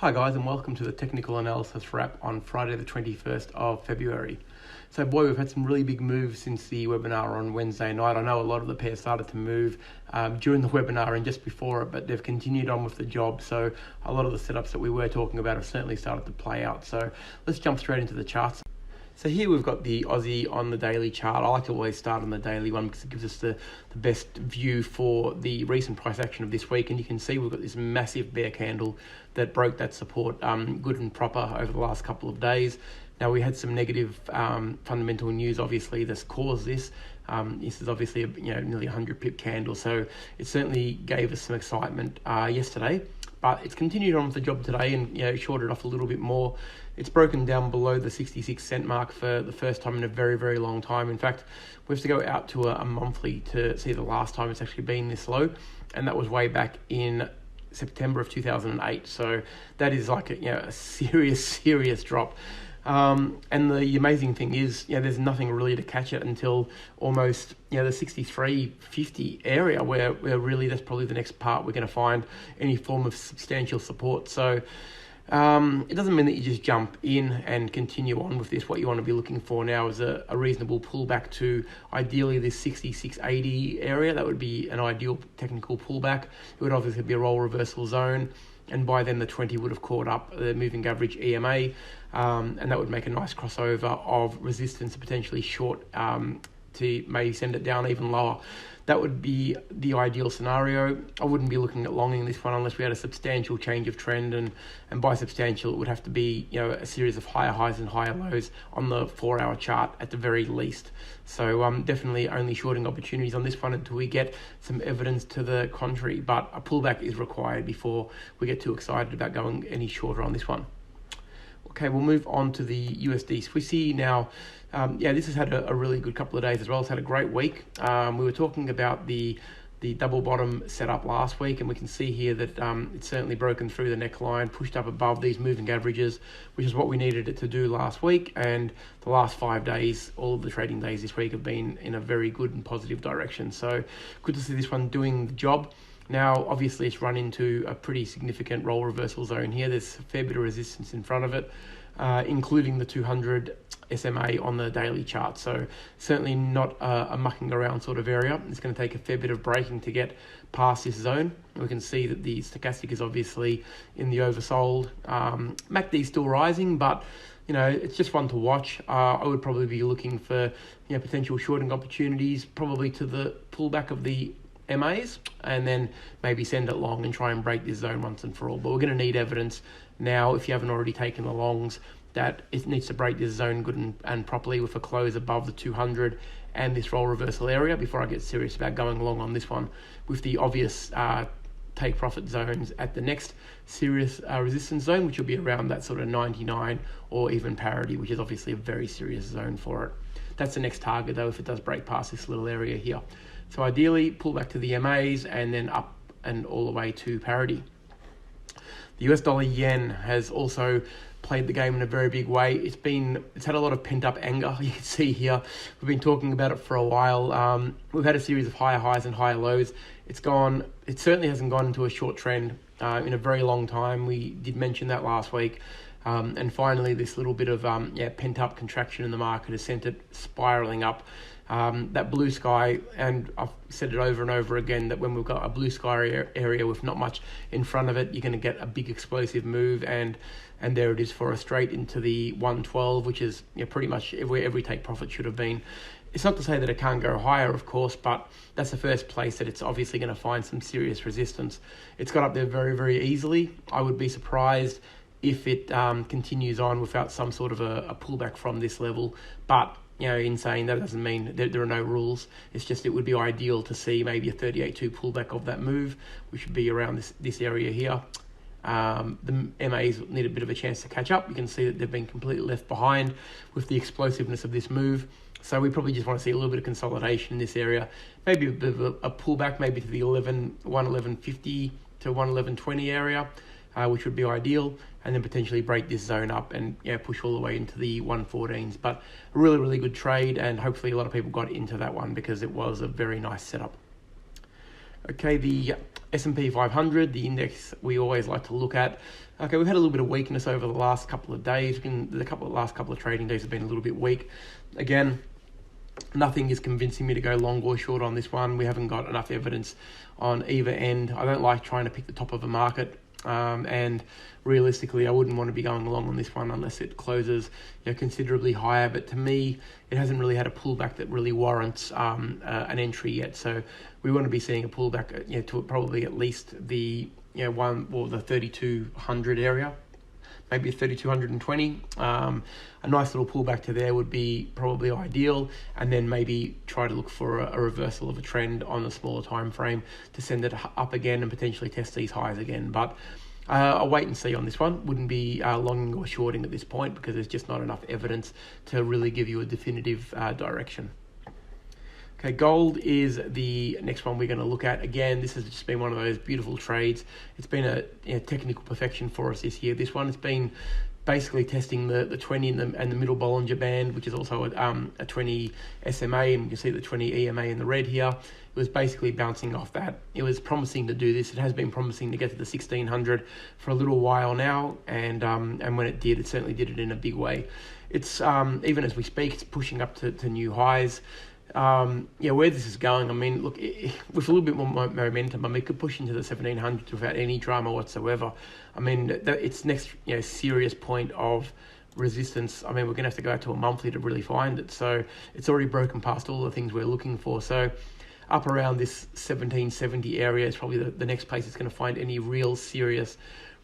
Hi guys, and welcome to the technical analysis wrap on Friday the 21st of February. So boy, we've had some really big moves since the webinar on Wednesday night. I know a lot of the pairs started to move during the webinar and just before it, but they've continued on with the job. So a lot of the setups that we were talking about have certainly started to play out. So let's jump straight into the charts. So here we've got the Aussie on the daily chart. I like to always start on the daily one because it gives us the best view for the recent price action of this week. And you can see we've got this massive bear candle that broke that support good and proper over the last couple of days. Now we had some negative fundamental news, obviously, that's caused this. This is obviously a nearly 100 pip candle, so it certainly gave us some excitement yesterday. But it's continued on with the job today and shorted off a little bit more. It's broken down below the 66 cent mark for the first time in a very, very long time. In fact, we have to go out to a monthly to see the last time it's actually been this low, and that was way back in September of 2008. So that is like a serious drop. And the amazing thing is, there's nothing really to catch it until almost, the 63.50 area where really that's probably the next part we're going to find any form of substantial support. So it doesn't mean that you just jump in and continue on with this. What you want to be looking for now is a reasonable pullback to ideally this 66.80 area. That would be an ideal technical pullback. It would obviously be a roll reversal zone. And by then the 20 would have caught up the moving average EMA, and that would make a nice crossover of resistance, potentially short to maybe send it down even lower. That would be the ideal scenario. I wouldn't be looking at longing this one unless we had a substantial change of trend, and by substantial it would have to be a series of higher highs and higher lows on the 4-hour chart at the very least. So definitely only shorting opportunities on this one until we get some evidence to the contrary, but a pullback is required before we get too excited about going any shorter on this one. Okay, we'll move on to the USD Swissy now. This has had a really good couple of days as well. It's had a great week. We were talking about the double bottom setup last week, and we can see here that it's certainly broken through the neckline, pushed up above these moving averages, which is what we needed it to do last week. And the last 5 days, all of the trading days this week have been in a very good and positive direction. So good to see this one doing the job. Now, obviously, it's run into a pretty significant roll reversal zone here. There's a fair bit of resistance in front of it, including the 200 SMA on the daily chart. So certainly not a mucking around sort of area. It's going to take a fair bit of breaking to get past this zone. We can see that the stochastic is obviously in the oversold. MACD is still rising, but it's just one to watch. I would probably be looking for potential shorting opportunities, probably to the pullback of the MAs, and then maybe send it long and try and break this zone once and for all. But we're going to need evidence now, if you haven't already taken the longs, that it needs to break this zone good and properly with a close above the 200 and this roll reversal area before I get serious about going long on this one, with the obvious take profit zones at the next serious resistance zone, which will be around that sort of 99 or even parity, which is obviously a very serious zone for it. That's the next target though, if it does break past this little area here. So ideally, pull back to the MAs and then up and all the way to parity. The US dollar yen has also played the game in a very big way. It's had a lot of pent up anger. You can see here, we've been talking about it for a while. We've had a series of higher highs and higher lows. It certainly hasn't gone into a short trend in a very long time. We did mention that last week. And finally, this little bit of pent up contraction in the market has sent it spiraling up. That blue sky, and I've said it over and over again, that when we've got a blue sky area with not much in front of it, you're going to get a big explosive move, and there it is for us, straight into the 112, which is pretty much where every take profit should have been. It's not to say that it can't go higher, of course, but that's the first place that it's obviously going to find some serious resistance. It's got up there very, very easily. I would be surprised if it continues on without some sort of a pullback from this level, but in saying that, doesn't mean there are no rules. It's just it would be ideal to see maybe a 38.2 pullback of that move, which would be around this area here. The MAs need a bit of a chance to catch up. You can see that they've been completely left behind with the explosiveness of this move. So we probably just want to see a little bit of consolidation in this area. Maybe a bit of a pullback, maybe to the 111.50 to 111.20 area, which would be ideal, and then potentially break this zone up and push all the way into the 114s. But a really, really good trade, and hopefully a lot of people got into that one because it was a very nice setup. Okay, the S&P 500, the index we always like to look at. Okay, we've had a little bit of weakness over the last couple of days. Last couple of trading days have been a little bit weak. Again, nothing is convincing me to go long or short on this one. We haven't got enough evidence on either end. I don't like trying to pick the top of a market. And realistically, I wouldn't want to be going along on this one unless it closes considerably higher. But to me, it hasn't really had a pullback that really warrants an entry yet. So we want to be seeing a pullback to probably at least the the 3200 area, maybe 3220. A nice little pullback to there would be probably ideal, and then maybe try to look for a reversal of a trend on a smaller time frame to send it up again and potentially test these highs again. But I'll wait and see on this one. Wouldn't be longing or shorting at this point because there's just not enough evidence to really give you a definitive direction. Okay, gold is the next one we're going to look at. Again, this has just been one of those beautiful trades. It's been a technical perfection for us this year. This one has been basically testing the 20 and the middle Bollinger Band, which is also a 20 SMA, and you can see the 20 EMA in the red here. It was basically bouncing off that. It was promising to do this. It has been promising to get to the 1600 for a little while now, and when it did, it certainly did it in a big way. It's even as we speak, it's pushing up to new highs. Where this is going, I mean, look, with a little bit more momentum, I mean, it could push into the 1700s without any drama whatsoever. I mean, its next serious point of resistance, I mean, we're going to have to go out to a monthly to really find it. So it's already broken past all the things we're looking for. So up around this 1770 area is probably the next place it's going to find any real serious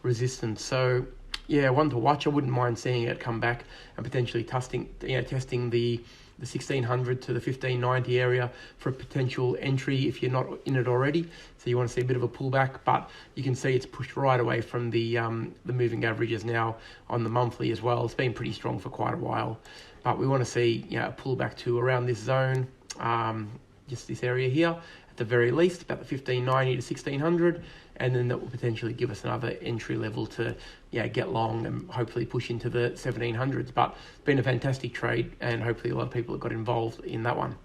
resistance. So yeah, one to watch. I wouldn't mind seeing it come back and potentially testing the 1600 to the 1590 area for a potential entry if you're not in it already. So you want to see a bit of a pullback, but you can see it's pushed right away from the moving averages now on the monthly as well. It's been pretty strong for quite a while, but we want to see a pullback to around this zone, just this area here at the very least, about the 1590 to 1600, and then that will potentially give us another entry level to get long and hopefully push into the 1700s. But it's been a fantastic trade, and hopefully a lot of people have got involved in that one.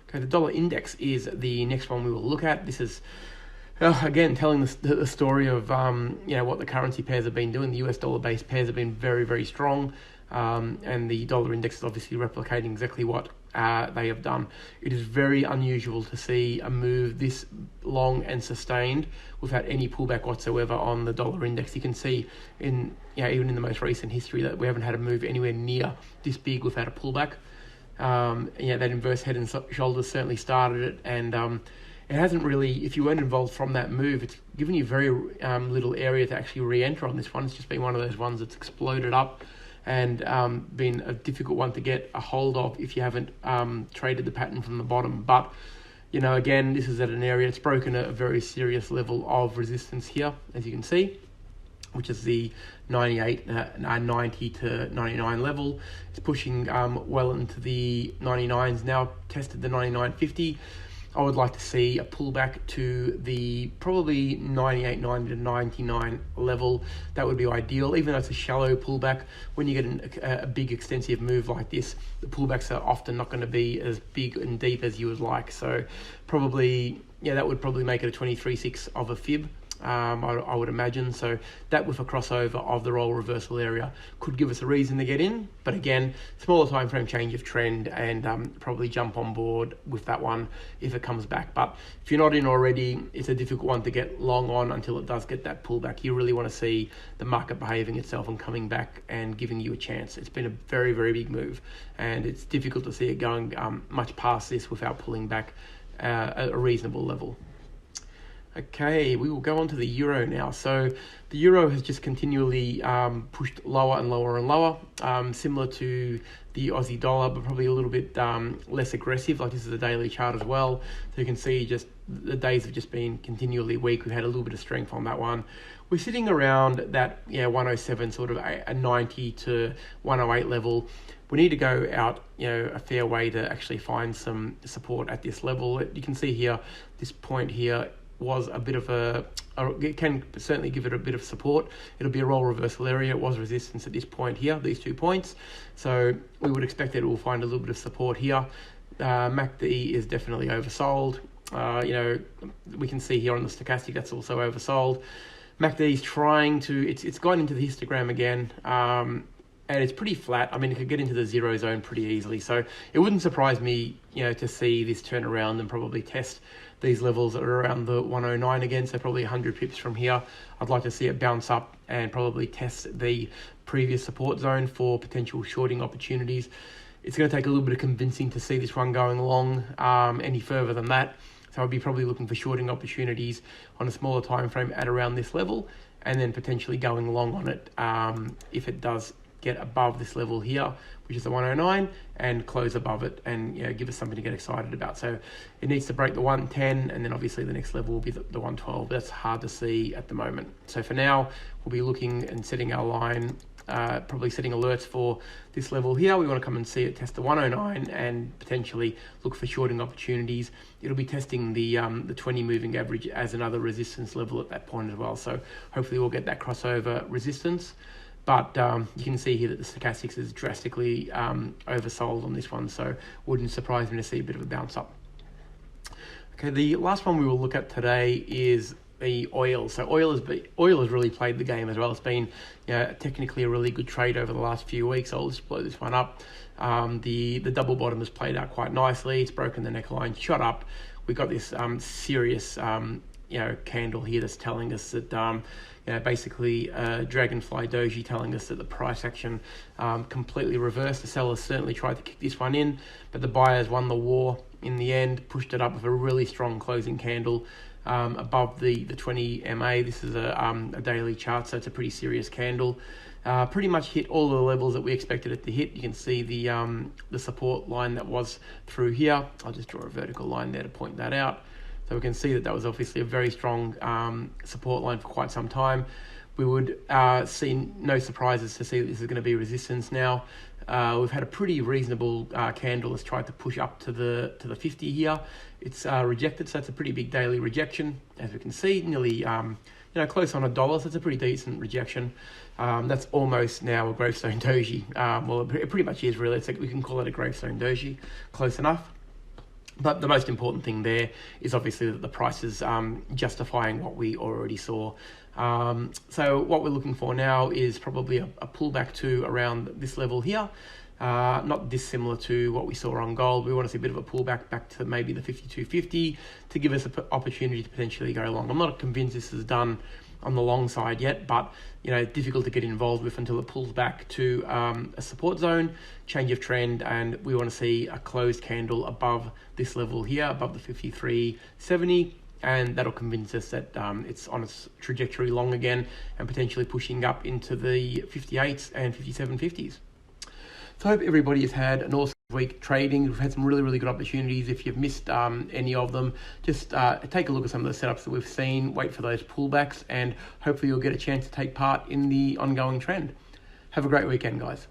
Okay, the dollar index is the next one we will look at. This is again telling the story of what the currency pairs have been doing. The US dollar based pairs have been very, very strong, and the dollar index is obviously replicating exactly what they have done. It is very unusual to see a move this long and sustained without any pullback whatsoever on the dollar index. You can see in even in the most recent history that we haven't had a move anywhere near this big without a pullback. That inverse head and shoulders certainly started it, and it hasn't really, if you weren't involved from that move, it's given you very little area to actually re-enter on this one. It's just been one of those ones that's exploded up and been a difficult one to get a hold of if you haven't traded the pattern from the bottom. But again, this is at an area, it's broken a very serious level of resistance here, as you can see, which is the 90 to 99 level. It's pushing well into the 99s now, tested the 99.50. I would like to see a pullback to the probably 98.90 to 99 level. That would be ideal, even though it's a shallow pullback. When you get a big extensive move like this, the pullbacks are often not going to be as big and deep as you would like. So probably, that would probably make it a 23.6 of a fib. I would imagine. So that with a crossover of the roll reversal area could give us a reason to get in. But again, smaller time frame change of trend, and probably jump on board with that one if it comes back. But if you're not in already, it's a difficult one to get long on until it does get that pullback. You really want to see the market behaving itself and coming back and giving you a chance. It's been a very, very big move, and it's difficult to see it going much past this without pulling back at a reasonable level. Okay, we will go on to the euro now. So the euro has just continually pushed lower and lower and lower, similar to the Aussie dollar, but probably a little bit less aggressive. Like, this is a daily chart as well. So you can see just the days have just been continually weak. We've had a little bit of strength on that one. We're sitting around that 107, sort of a 90 to 108 level. We need to go out a fair way to actually find some support at this level. You can see here, this point here was a bit of it can certainly give it a bit of support. It'll be a roll reversal area. It was resistance at this point here, these 2 points. So we would expect that it will find a little bit of support here. MACD is definitely oversold. We can see here on the stochastic that's also oversold. MACD is trying to, it's gone into the histogram again, and it's pretty flat. I mean, it could get into the zero zone pretty easily. So it wouldn't surprise me, to see this turn around and probably test these levels that are around the 109 again. So probably 100 pips from here. I'd like to see it bounce up and probably test the previous support zone for potential shorting opportunities. It's going to take a little bit of convincing to see this one going long any further than that. So I'd be probably looking for shorting opportunities on a smaller time frame at around this level, and then potentially going long on it if it does get above this level here, which is the 109, and close above it, and give us something to get excited about. So it needs to break the 110, and then obviously the next level will be the 112. That's hard to see at the moment. So for now, we'll be looking and setting our line, probably setting alerts for this level here. We want to come and see it test the 109 and potentially look for shorting opportunities. It'll be testing the 20 moving average as another resistance level at that point as well. So hopefully we'll get that crossover resistance. But you can see here that the stochastics is drastically oversold on this one, so wouldn't surprise me to see a bit of a bounce up. Okay, the last one we will look at today is the oil. So oil has really played the game as well. It's been technically a really good trade over the last few weeks. I'll just blow this one up. The double bottom has played out quite nicely. It's broken the neckline, shot up. We got this serious candle here that's telling us that basically Dragonfly Doji telling us that the price action completely reversed. The sellers certainly tried to kick this one in, but the buyers won the war in the end, pushed it up with a really strong closing candle above the 20 MA. This is a daily chart, so it's a pretty serious candle. Pretty much hit all the levels that we expected it to hit. You can see the support line that was through here. I'll just draw a vertical line there to point that out. So we can see that was obviously a very strong support line for quite some time. We would see no surprises to see that this is going to be resistance now. We've had a pretty reasonable candle that's tried to push up to the 50 here. It's rejected, so it's a pretty big daily rejection, as we can see, nearly close on $1. So it's a pretty decent rejection. That's almost now a gravestone doji. Well, it pretty much is really. It's like we can call it a gravestone doji, close enough. But the most important thing there is obviously that the price is justifying what we already saw. So what we're looking for now is probably a pullback to around this level here. Not dissimilar to what we saw on gold. We want to see a bit of a pullback back to maybe the 52.50 to give us an opportunity to potentially go long. I'm not convinced this is done on the long side yet, but difficult to get involved with until it pulls back to a support zone, change of trend, and we want to see a closed candle above this level here, above the 53.70, and that'll convince us that it's on its trajectory long again and potentially pushing up into the 58s and 57.50s. So I hope everybody has had an awesome week trading. We've had some really, really good opportunities. If you've missed any of them, just take a look at some of the setups that we've seen, wait for those pullbacks, and hopefully you'll get a chance to take part in the ongoing trend. Have a great weekend, guys.